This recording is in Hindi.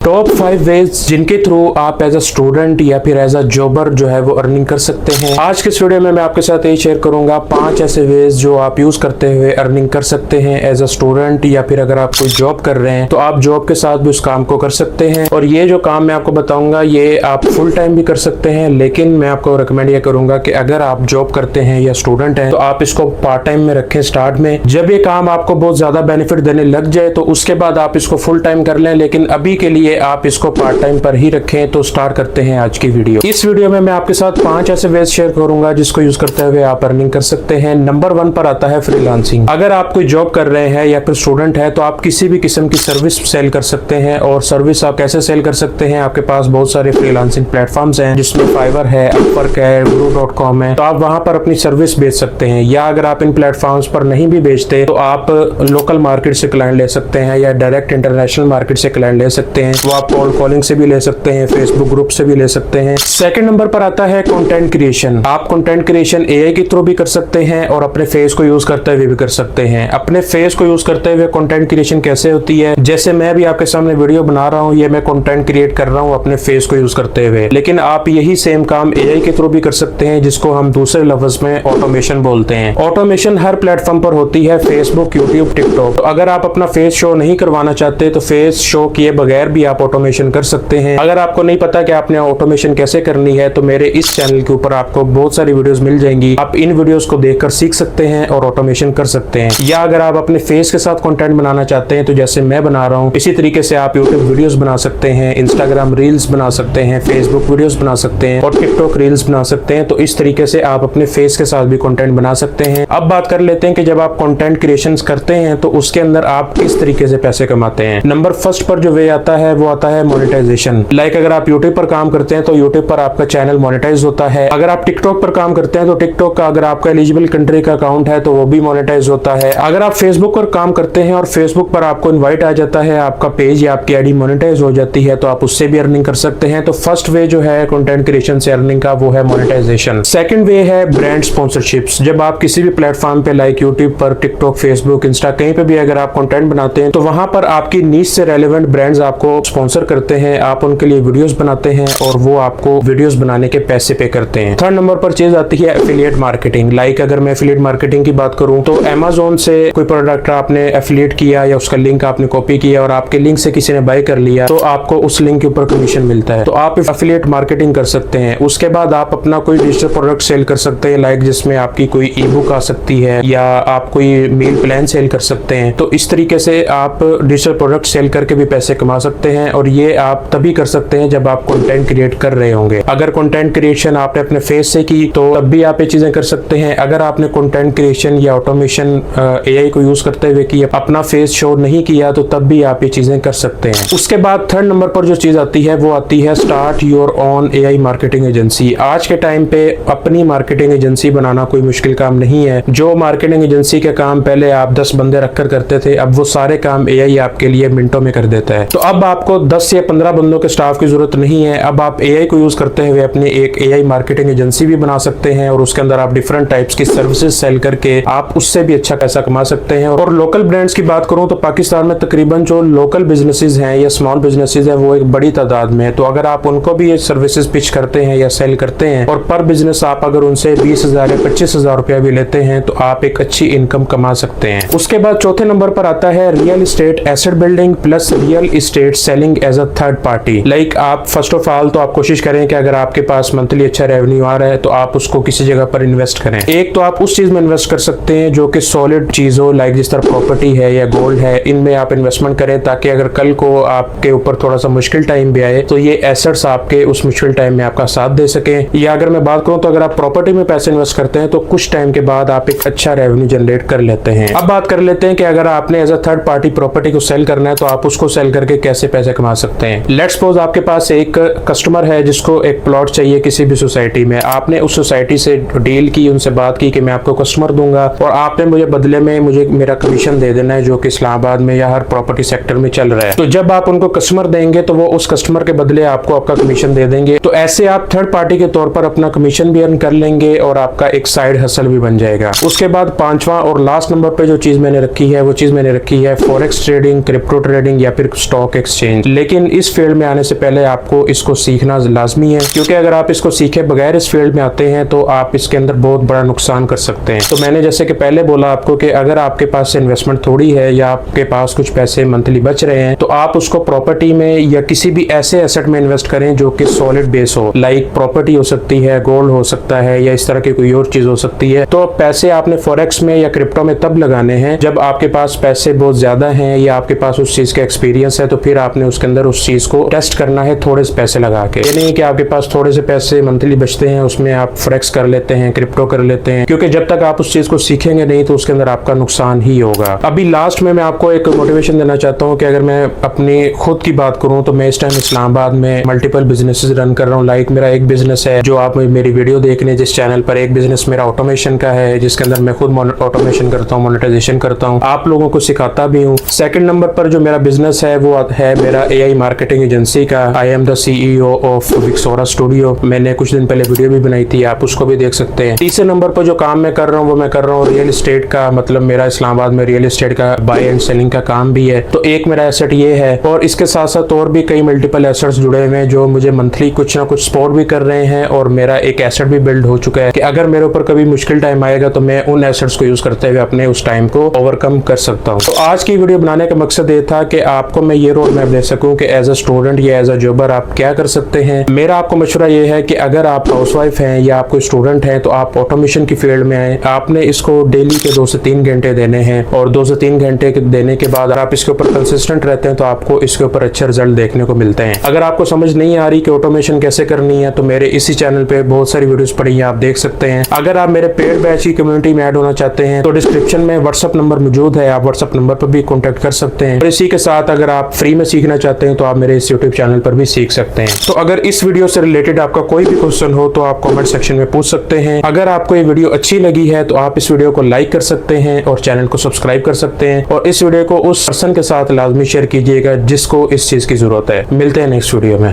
टॉप 5 वेज जिनके थ्रू आप एज अ स्टूडेंट या फिर एज अ जॉबर जो है वो अर्निंग कर सकते हैं। आज के इस वीडियो में मैं आपके साथ यही शेयर करूंगा 5 ऐसे वेज जो आप यूज करते हुए अर्निंग कर सकते हैं एज अ स्टूडेंट, या फिर अगर आप कोई जॉब कर रहे हैं तो आप जॉब के साथ भी उस काम को कर सकते हैं। और ये जो काम मैं आपको बताऊंगा ये आप फुल टाइम भी कर सकते हैं, लेकिन मैं आपको रिकमेंड ये करूंगा कि अगर आप जॉब करते हैं या स्टूडेंट हैं तो आप इसको पार्ट टाइम में रखें स्टार्ट में। जब ये काम आपको बहुत ज्यादा बेनिफिट देने लग जाए तो उसके बाद आप इसको फुल टाइम कर लें, लेकिन अभी के लिए आप इसको पार्ट टाइम पर ही रखें। तो स्टार्ट करते हैं आज की वीडियो। इस वीडियो में मैं आपके साथ 5 ऐसे वेज शेयर करूंगा जिसको यूज करते हुए आप अर्निंग कर सकते हैं। नंबर 1 पर आता है फ्रीलांसिंग। अगर आप कोई जॉब कर रहे हैं या फिर स्टूडेंट है तो आप किसी भी किस्म की सर्विस सेल कर सकते हैं। और सर्विस आप कैसे सेल कर सकते हैं, आपके पास बहुत सारे फ्रीलांसिंग प्लेटफॉर्म्स हैं जिसमें फाइवर है, अपवर्क है, guru.com है, तो आप वहां पर अपनी सर्विस बेच सकते हैं। या अगर आप इन प्लेटफॉर्म्स पर नहीं भी बेचते तो आप लोकल मार्केट से क्लाइंट ले सकते हैं या डायरेक्ट इंटरनेशनल मार्केट से क्लाइंट ले सकते हैं। वो आप कॉल्ड कॉलिंग से भी ले सकते हैं, फेसबुक ग्रुप से भी ले सकते हैं। सेकंड नंबर पर आता है कंटेंट क्रिएशन। आप कंटेंट क्रिएशन एआई के थ्रू भी कर सकते हैं और अपने फेस को यूज करते हुए भी कर सकते हैं। अपने फेस को यूज करते हुए कंटेंट क्रिएशन कैसे होती है, जैसे मैं भी आपके सामने वीडियो बना रहा हूँ, ये मैं कंटेंट क्रिएट कर रहा हूँ अपने फेस को यूज करते हुए। लेकिन आप यही सेम काम एआई के थ्रू भी कर सकते हैं, जिसको हम दूसरे लफ्ज में ऑटोमेशन बोलते हैं। ऑटोमेशन हर प्लेटफॉर्म पर होती है, फेसबुक, यूट्यूब, टिकटॉक। तो अगर आप अपना फेस शो नहीं करवाना चाहते तो फेस शो किए बगैर भी आप ऑटोमेशन कर सकते हैं। अगर आपको नहीं पता कि आपने ऑटोमेशन कैसे करनी है तो मेरे इस चैनल के ऊपर आपको बहुत सारी वीडियोस मिल जाएंगी। आप इन वीडियोस को देखकर सीख सकते हैं और ऑटोमेशन कर सकते हैं। या अगर आप अपने फेस के साथ कंटेंट बनाना चाहते हैं तो जैसे मैं बना रहा हूँ इसी तरीके से आप यूट्यूब वीडियोस बना सकते हैं, इंस्टाग्राम रील्स बना सकते हैं, फेसबुक वीडियोस बना सकते हैं और टिकटॉक रील्स बना सकते हैं। तो इस तरीके से आप अपने फेस के साथ भी कंटेंट बना सकते हैं। अब बात कर लेते हैं कि जब आप कंटेंट क्रिएशन करते हैं तो उसके अंदर आप किस तरीके से पैसे कमाते हैं। नंबर 1 पर जो वे आता है वो आता है मोनेटाइजेशन। लाइक अगर आप यूट्यूब पर काम करते हैं तो यूट्यूब पर आपका चैनल मोनेटाइज होता है। अगर आप टिकटॉक पर काम करते हैं तो टिकटॉक का अगर आपका एलिजिबल कंट्री का अकाउंट है तो वो भी मोनेटाइज होता है। अगर आप फेसबुक पर काम करते हैं और फेसबुक पर आपको इनवाइट आ जाता है, आपका पेज या आपकी आईडी मोनेटाइज हो जाती है तो आप उससे भी अर्निंग कर सकते हैं। तो फर्स्ट वे जो है कंटेंट क्रिएशन से अर्निंग का वो है मोनेटाइजेशन। सेकंड वे है ब्रांड स्पॉन्सरशिप्स। जब आप किसी भी प्लेटफॉर्म पे लाइक यूट्यूब पर, टिकटॉक, फेसबुक, इंस्टा कहीं पे भी अगर आप कंटेंट बनाते हैं तो वहां पर आपकी नीश से रेलेवेंट ब्रांड्स आपको स्पॉन्सर करते हैं, आप उनके लिए वीडियोस बनाते हैं और वो आपको वीडियोस बनाने के पैसे पे करते हैं। थर्ड नंबर पर चीज आती है एफिलिएट मार्केटिंग। लाइक अगर मैं एफिलिएट मार्केटिंग की बात करूं तो Amazon से कोई प्रोडक्ट आपने एफिलिएट किया या उसका लिंक आपने कॉपी किया और आपके लिंक से किसी ने बाय कर लिया तो आपको उस लिंक के ऊपर कमीशन मिलता है। तो आप एफिलिएट मार्केटिंग कर सकते हैं। उसके बाद आप अपना कोई डिजिटल प्रोडक्ट सेल कर सकते हैं, लाइक जिसमें आपकी कोई ई बुक आ सकती है या आप कोई मील प्लान सेल कर सकते हैं। तो इस तरीके से आप डिजिटल प्रोडक्ट सेल करके भी पैसे कमा सकते हैं और ये आप तभी कर सकते हैं जब आप कंटेंट क्रिएट कर रहे होंगे। अगर कंटेंट क्रिएशन आपने अपने फेस से की तो तब भी आप ये चीजें कर सकते हैं। अगर आपने कंटेंट क्रिएशन या ऑटोमेशन एआई को यूज करते हुए की अपना फेस शो नहीं किया तो तब भी आप ये चीजें कर सकते हैं। उसके बाद थर्ड नंबर पर जो चीज आती है वो आती है start your own AI marketing agency. आज के टाइम पे अपनी मार्केटिंग एजेंसी बनाना कोई मुश्किल काम नहीं है। जो मार्केटिंग एजेंसी के काम पहले आप 10 बंदे रखकर करते थे, अब वो सारे काम एआई आपके लिए मिनटों में कर देता है। तो अब आपको 10 या 15 बंदों के स्टाफ की जरूरत नहीं है। अब आप एआई को यूज करते हुए अपनी एक एआई मार्केटिंग एजेंसी भी बना सकते हैं और उसके अंदर आप डिफरेंट टाइप्स की सर्विसेज सेल करके आप उससे भी अच्छा पैसा कमा सकते हैं। और लोकल ब्रांड्स की बात करूं तो पाकिस्तान में तकरीबन जो लोकल बिजनेसेस हैं या स्मॉल बिजनेसेस हैं वो एक बड़ी तादाद में है। तो अगर आप उनको भी ये सर्विसेज पिच करते हैं या सेल करते हैं और पर बिजनेस आप अगर उनसे 20,000 या 25,000 रुपया भी लेते हैं तो आप एक अच्छी इनकम कमा सकते हैं। उसके बाद चौथे नंबर पर आता है real estate asset building plus real estate selling as a third party. Like आप फर्स्ट ऑफ ऑल तो आप कोशिश करें कि अगर आपके पास मंथली अच्छा रेवेन्यू आ रहा है तो आप उसको किसी जगह पर इन्वेस्ट करें। एक तो आप उस चीज में इन्वेस्ट कर सकते हैं जो कि सॉलिड चीज हो, लाइक जिस तरह प्रॉपर्टी है या गोल्ड है, इनमें आप इन्वेस्टमेंट करें ताकि अगर कल को आपके ऊपर थोड़ा सा मुश्किल टाइम भी आए तो ये एसेट्स आपके उस मुश्किल टाइम में आपका साथ दे सके। या अगर मैं बात करूं तो अगर आप प्रॉपर्टी में पैसे इन्वेस्ट करते हैं तो कुछ टाइम के बाद आप एक अच्छा रेवेन्यू जनरेट कर लेते हैं। अब बात कर लेते हैं कि अगर आपने as a third party property को सेल करना है तो आप उसको सेल करके कैसे पैसे कमा सकते हैं। लेट्स सपोज आपके पास एक कस्टमर है जिसको एक प्लॉट चाहिए किसी भी सोसाइटी में। आपने उस सोसाइटी से डील की, उनसे बात की कि मैं आपको कस्टमर दूंगा और आपने मुझे बदले में मुझे मेरा कमीशन दे देना है, जो कि इस्लामाबाद में या हर प्रॉपर्टी सेक्टर में चल रहा है। तो जब आप उनको कस्टमर देंगे तो वो उस कस्टमर के बदले आपको आपका कमीशन दे देंगे। तो ऐसे आप थर्ड पार्टी के तौर पर अपना कमीशन भी अर्न कर लेंगे और आपका एक साइड हसल भी बन जाएगा। उसके बाद पांचवा और लास्ट नंबर पे जो चीज मैंने रखी है वो चीज मैंने रखी है फॉरेक्स ट्रेडिंग, क्रिप्टो ट्रेडिंग या फिर स्टॉक एक्सचेंज। चेंज। लेकिन इस फील्ड में आने से पहले आपको इसको सीखना लाजमी है, क्योंकि अगर आप इसको सीखे बगैर इस फील्ड में आते हैं तो आप इसके अंदर बहुत बड़ा नुकसान कर सकते हैं। तो मैंने जैसे कि पहले बोला आपको कि अगर आपके पास इन्वेस्टमेंट थोड़ी है या आपके पास कुछ पैसे मंथली बच रहे हैं, तो आप उसको प्रॉपर्टी में या किसी भी ऐसे एसेट में इन्वेस्ट करें जो कि सॉलिड बेस हो। लाइक प्रॉपर्टी हो सकती है, गोल्ड हो सकता है, या इस तरह की कोई और चीज हो सकती है। तो पैसे आपने फॉरेक्स में या क्रिप्टो में तब लगाने हैं जब आपके पास पैसे बहुत ज्यादा हैं या आपके पास उस चीज का एक्सपीरियंस है, तो फिर आपने उसके अंदर उस चीज को टेस्ट करना है थोड़े से पैसे लगा के। ये नहीं कि आपके पास थोड़े से पैसे मंथली बचते हैं उसमें आप फॉरेक्स कर लेते हैं, क्रिप्टो कर लेते हैं, क्योंकि जब तक आप उस चीज को सीखेंगे नहीं तो उसके अंदर आपका नुकसान ही होगा। अभी लास्ट में मैं आपको एक मोटिवेशन देना चाहता हूँ कि अगर मैं अपनी खुद की बात करूँ तो मैं इस टाइम इस्लामाबाद में मल्टीपल बिजनेसेस रन कर रहा हूँ। लाइक मेरा एक बिजनेस है जो आप मेरी वीडियो देख रहे हैं जिस चैनल पर, एक बिजनेस मेरा ऑटोमेशन का है जिसके अंदर मैं खुद ऑटोमेशन करता हूँ, मोनेटाइजेशन करता हूँ, आप लोगों को सिखाता भी हूँ। सेकंड नंबर पर जो मेरा बिजनेस है वो है मेरा AI मार्केटिंग एजेंसी का। I am the CEO of Vixora studio. मैंने कुछ दिन पहले वीडियो भी बनाई थी, आप उसको भी देख सकते हैं। तीसरे नंबर पर जो काम मैं कर रहा हूँ वो मैं कर रहा हूँ रियल एस्टेट का, मतलब मेरा इस्लामाबाद में रियल एस्टेट का बाय एंड सेलिंग का काम भी है। तो एक मेरा एसेट ये है, और इसके साथ साथ और भी कई मल्टीपल एसेट्स जुड़े हुए हैं जो मुझे मंथली कुछ ना कुछ सपोर्ट भी कर रहे हैं, और मेरा एक एसेट भी बिल्ड हो चुका है कि अगर मेरे ऊपर कभी मुश्किल टाइम आएगा तो मैं उन एसेट्स को यूज करते हुए अपने उस टाइम को ओवरकम कर सकता हूँ। तो आज की वीडियो बनाने का मकसद ये था कि आपको मैं ये रोड मैप दे सकूं कि एज अ स्टूडेंट या एज अ जॉबर आप क्या कर सकते हैं। मेरा आपको मशवरा ये है कि अगर आप हाउसवाइफ हैं या आप कोई स्टूडेंट हैं तो आप ऑटोमेशन की फील्ड में आए। आपने इसको डेली के 2 से 3 घंटे देने हैं, और 2 से 3 घंटे देने के बाद आप इसके ऊपर कंसिस्टेंट रहते हैं तो आपको इसके ऊपर अच्छे रिजल्ट देखने को मिलते हैं। अगर आपको समझ नहीं आ रही कि ऑटोमेशन कैसे करनी है तो मेरे इसी चैनल पे बहुत सारी वीडियोस पड़ी हैं, आप देख सकते हैं। अगर आप मेरे पेड बैच की कम्युनिटी में ऐड होना चाहते हैं तो डिस्क्रिप्शन में व्हाट्सएप नंबर मौजूद है, आप व्हाट्सएप नंबर पर भी कॉन्टेक्ट कर सकते हैं। और इसी के साथ अगर आप फ्री में सीखना चाहते हैं तो आप मेरे इस यूट्यूब चैनल पर भी सीख सकते हैं। तो अगर इस वीडियो से रिलेटेड आपका कोई भी क्वेश्चन हो तो आप कमेंट सेक्शन में पूछ सकते हैं। अगर आपको ये वीडियो अच्छी लगी है तो आप इस वीडियो को लाइक कर सकते हैं और चैनल को सब्सक्राइब कर सकते हैं, और इस वीडियो को उस पर्सन के साथ लाजमी शेयर कीजिएगा जिसको इस चीज की जरूरत है। मिलते हैं नेक्स्ट वीडियो में।